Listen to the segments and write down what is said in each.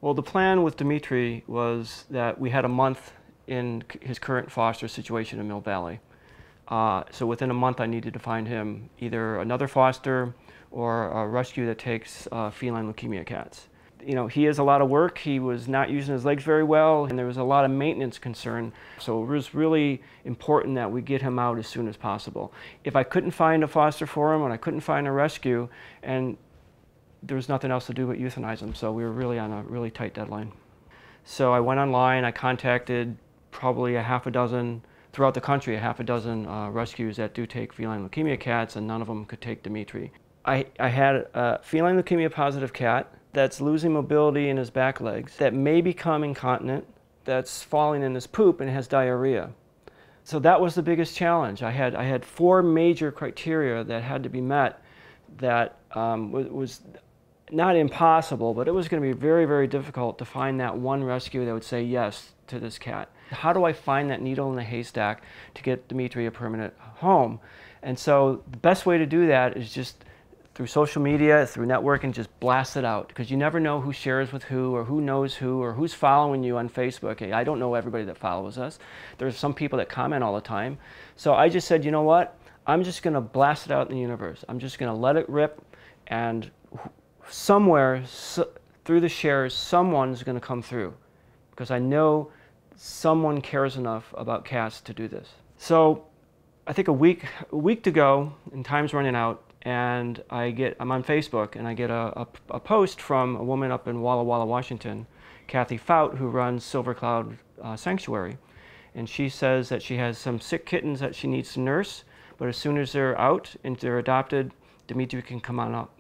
Well, the plan with Dmitri was that we had a month in his current foster situation in Mill Valley. So within a month I needed to find him either another foster or a rescue that takes feline leukemia cats. You know, he has a lot of work. He was not using his legs very well, and there was a lot of maintenance concern. So it was really important that we get him out as soon as possible. If I couldn't find a foster for him and I couldn't find a rescue, and there was nothing else to do but euthanize him, so we were really on a really tight deadline. So I went online, I contacted probably a half a dozen, throughout the country, a half a dozen rescues that do take feline leukemia cats, and none of them could take Dmitri. I had a feline leukemia positive cat that's losing mobility in his back legs, that may become incontinent, that's falling in his poop and has diarrhea. So that was the biggest challenge. I had 4 major criteria that had to be met that was not impossible, but it was going to be very, very difficult to find that one rescue that would say yes to this cat. How do I find that needle in the haystack to get Dmitri a permanent home? And so the best way to do that is just through social media, through networking, just blast it out, because you never know who shares with who, or who knows who, or who's following you on Facebook. I don't know everybody that follows us. There's some people that comment all the time. So I just said, you know what? I'm just going to blast it out in the universe. I'm just going to let it rip, and somewhere through the shares, someone's going to come through, because I know someone cares enough about cats to do this. So I think a week to go, and time's running out, and I'm on Facebook, and I get a post from a woman up in Walla Walla, Washington, Kathy Fout, who runs Silver Cloud Sanctuary. And she says that she has some sick kittens that she needs to nurse, but as soon as they're out and they're adopted, Dmitri can come on up.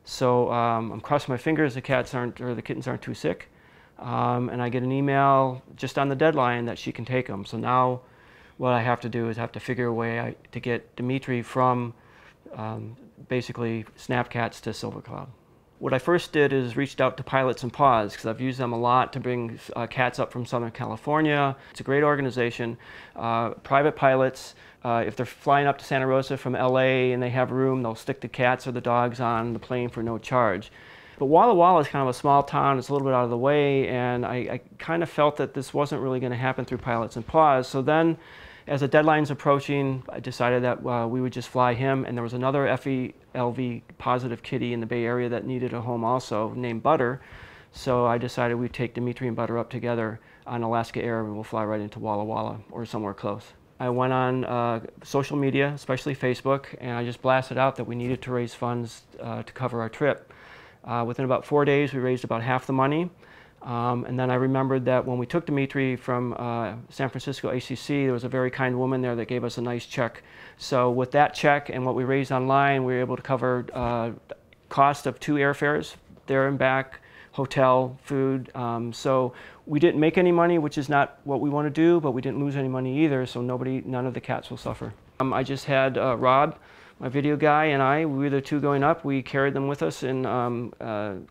So I'm crossing my fingers the kittens aren't too sick. And I get an email just on the deadline that she can take them. So now what I have to do is figure a way to get Dmitri from basically snap cats to Silver Cloud. What I first did is reached out to Pilots and Paws, because I've used them a lot to bring cats up from Southern California. It's a great organization. Private pilots, if they're flying up to Santa Rosa from LA and they have room, they'll stick the cats or the dogs on the plane for no charge. But Walla Walla is kind of a small town. It's a little bit out of the way, and I kind of felt that this wasn't really going to happen through Pilots and Paws. So then, as the deadline's approaching, I decided that we would just fly him, and there was another FELV positive kitty in the Bay Area that needed a home also, named Butter. So I decided we'd take Dmitri and Butter up together on Alaska Air, and we'll fly right into Walla Walla or somewhere close. I went on social media, especially Facebook, and I just blasted out that we needed to raise funds to cover our trip. Within about 4 days, we raised about half the money. And then I remembered that when we took Dmitri from San Francisco ACC, there was a very kind woman there that gave us a nice check. So with that check and what we raised online, we were able to cover cost of 2 airfares, there and back, hotel, food. So we didn't make any money, which is not what we want to do, but we didn't lose any money either, so none of the cats will suffer. I just had Rob, my video guy, and we were the 2 going up. We carried them with us in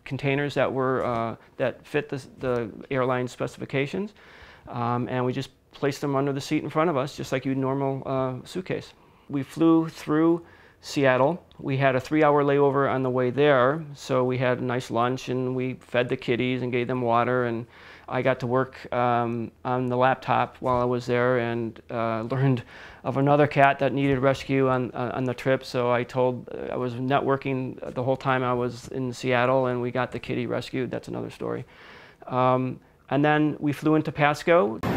containers that fit the airline specifications, and we just placed them under the seat in front of us, just like you'd normal suitcase. We flew through Seattle. We had a 3-hour layover on the way there, so we had a nice lunch, and we fed the kitties and gave them water, and I got to work on the laptop while I was there, and learned of another cat that needed rescue on the trip. So I was networking the whole time I was in Seattle, and we got the kitty rescued. That's another story. And then we flew into Pasco. Okay.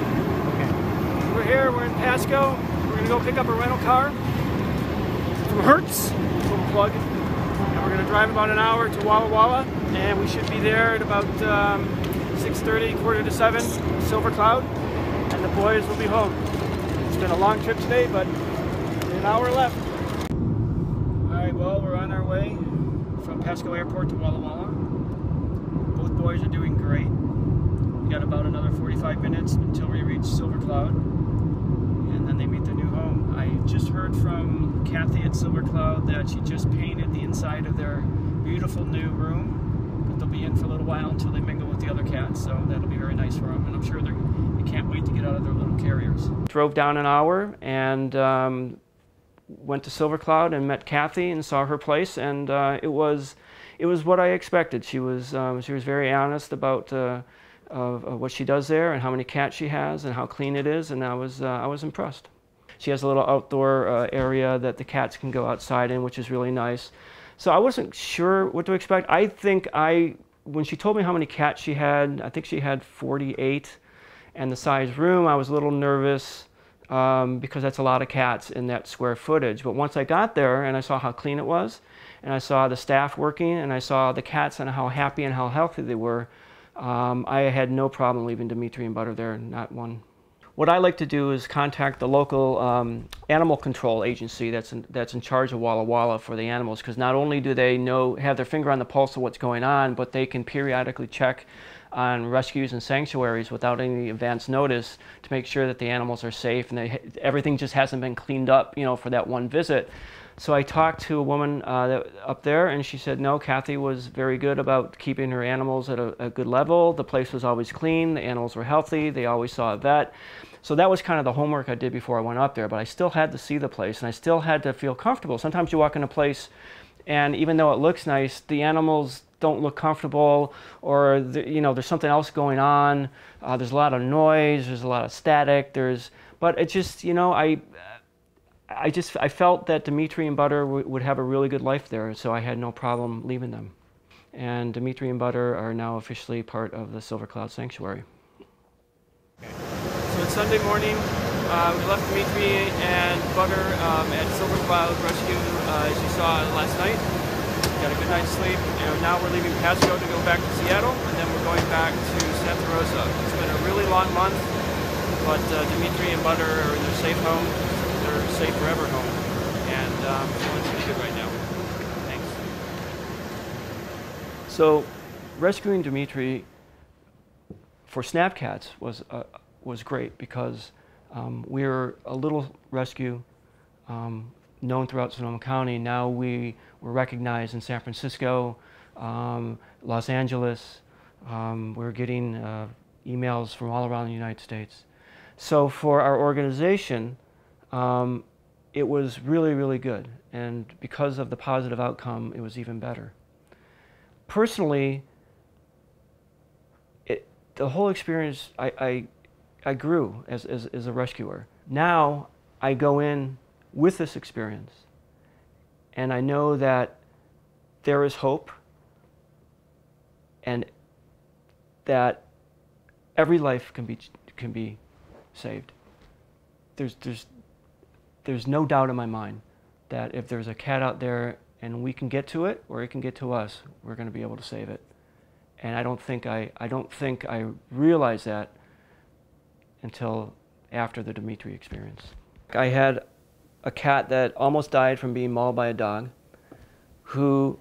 We're here, we're in Pasco. We're gonna go pick up a rental car from Hertz, little plug. And we're gonna drive about an hour to Walla Walla, and we should be there at about 6:30, 6:45, Silver Cloud, and the boys will be home. It's been a long trip today, but an hour left. All right, well, we're on our way from Pasco Airport to Walla Walla. Both boys are doing great. We got about another 45 minutes until we reach Silver Cloud, and then they meet their new home. I just heard from Kathy at Silver Cloud that she just painted the inside of their beautiful new room. They'll be in for a little while until they mingle with the other cats, so that'll be very nice for them, and I'm sure they can't wait to get out of their little carriers. Drove down an hour and went to Silver Cloud and met Kathy and saw her place, and it was It was what I expected. She was very honest about what she does there and how many cats she has and how clean it is, and I was impressed. She has a little outdoor area that the cats can go outside in, which is really nice. So I wasn't sure what to expect. When she told me how many cats she had, I think she had 48, and the size room, I was a little nervous because that's a lot of cats in that square footage. But once I got there and I saw how clean it was, and I saw the staff working, and I saw the cats and how happy and how healthy they were, I had no problem leaving Dmitri and Butter there, not one. What I like to do is contact the local animal control agency that's in charge of Walla Walla for the animals, because not only do they have their finger on the pulse of what's going on, but they can periodically check on rescues and sanctuaries without any advance notice to make sure that the animals are safe and everything just hasn't been cleaned up, for that one visit. So I talked to a woman up there, and she said, no, Kathy was very good about keeping her animals at a good level. The place was always clean, the animals were healthy, they always saw a vet. So that was kind of the homework I did before I went up there, but I still had to see the place, and I still had to feel comfortable. Sometimes you walk in a place, and even though it looks nice, the animals don't look comfortable, or there's something else going on. There's a lot of noise, there's a lot of static, but it just, I felt that Dmitri and Butter would have a really good life there, so I had no problem leaving them. And Dmitri and Butter are now officially part of the Silver Cloud Sanctuary. So it's Sunday morning. We left Dmitri and Butter at Silver Cloud Rescue, as you saw last night. Got a good night's sleep, and now we're leaving Pasco to go back to Seattle, and then we're going back to Santa Rosa. It's been a really long month, but Dmitri and Butter are in their safe home. They're safe forever home, and feeling pretty good right now. Thanks. So, rescuing Dmitri for Snapcats was great because we're a little rescue known throughout Sonoma County. Now we were recognized in San Francisco, Los Angeles. We're getting emails from all around the United States. So for our organization, it was really, really good. And because of the positive outcome, it was even better. Personally, the whole experience, I grew as a rescuer. Now I go in with this experience, and I know that there is hope, and that every life can be saved. There's no doubt in my mind that if there's a cat out there and we can get to it, or it can get to us, we're going to be able to save it. And I don't think I realized that until after the Dmitri experience. I had a cat that almost died from being mauled by a dog, who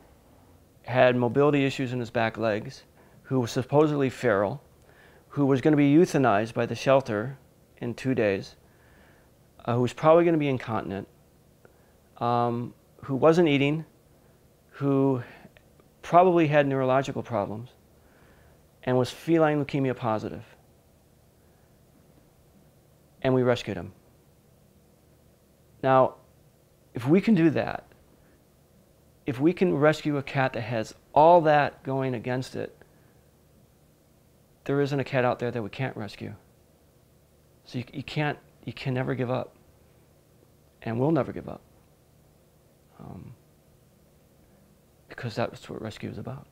had mobility issues in his back legs, who was supposedly feral, who was going to be euthanized by the shelter in 2 days, who was probably going to be incontinent, who wasn't eating, who probably had neurological problems, and was feline leukemia positive. And we rescued him. Now, if we can do that, if we can rescue a cat that has all that going against it, there isn't a cat out there that we can't rescue. So you can never give up. And we'll never give up. Because that's what rescue is about.